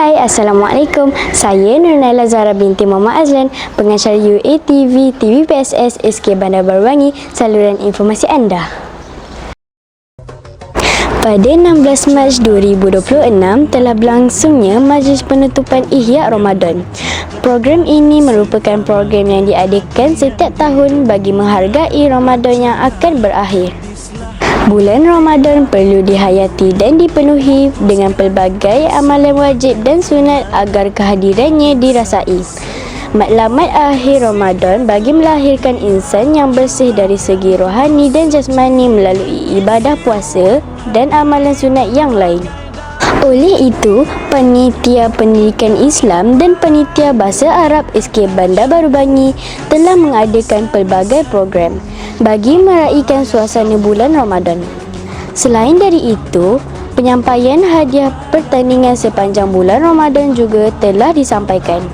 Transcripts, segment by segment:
Hai, Assalamualaikum. Saya Nurnaila Zahra binti Muhammad Azlan, pengacara UATV TVPSS SK Bandar Baru Bangi, saluran informasi anda. Pada 16 Mac 2026 telah berlangsungnya Majlis Penutupan Ihya Ramadan. Program ini merupakan program yang diadakan setiap tahun bagi menghargai Ramadan yang akan berakhir. Bulan Ramadan perlu dihayati dan dipenuhi dengan pelbagai amalan wajib dan sunat agar kehadirannya dirasai. Matlamat akhir Ramadan bagi melahirkan insan yang bersih dari segi rohani dan jasmani melalui ibadah puasa dan amalan sunat yang lain. Oleh itu, Panitia Pendidikan Islam dan Panitia Bahasa Arab SK Bandar Baru Bangi telah mengadakan pelbagai program bagi meraikan suasana bulan Ramadan. Selain dari itu, penyampaian hadiah pertandingan sepanjang bulan Ramadan juga telah disampaikan.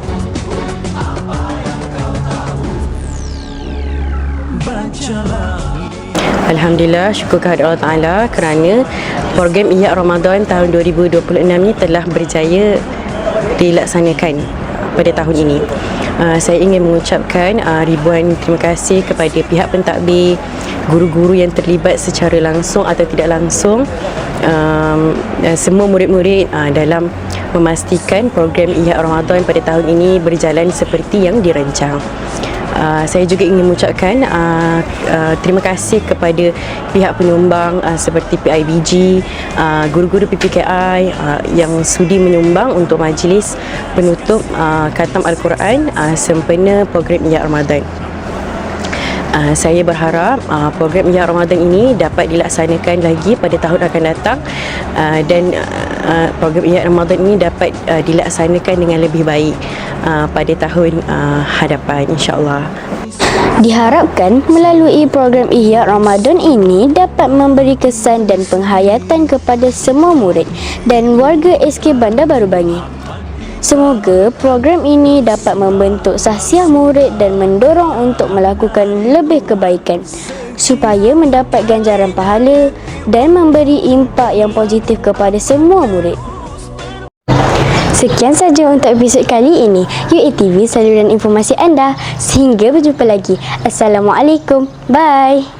Alhamdulillah, syukur kehadirat Allah Ta'ala kerana program Ihya Ramadan tahun 2026 ni telah berjaya dilaksanakan pada tahun ini. Saya ingin mengucapkan ribuan terima kasih kepada pihak pentadbir, guru-guru yang terlibat secara langsung atau tidak langsung, semua murid-murid dalam memastikan program Ihya Ramadan pada tahun ini berjalan seperti yang dirancang. Saya juga ingin mengucapkan terima kasih kepada pihak penyumbang seperti PIBG, guru-guru PPKI yang sudi menyumbang untuk majlis penutup khatam Al-Quran sempena program Ihya Ramadan. Saya berharap program Ihya Ramadan ini dapat dilaksanakan lagi pada tahun akan datang, dan program Ihya Ramadan ini dapat dilaksanakan dengan lebih baik pada tahun hadapan, insya-Allah. Diharapkan melalui program Ihya Ramadan ini dapat memberi kesan dan penghayatan kepada semua murid dan warga SK Bandar Baru Bangi. Semoga program ini dapat membentuk sahsiah murid dan mendorong untuk melakukan lebih kebaikan supaya mendapat ganjaran pahala dan memberi impak yang positif kepada semua murid. Sekian saja untuk episod kali ini. UATV, saluran informasi anda. Sehingga berjumpa lagi. Assalamualaikum. Bye.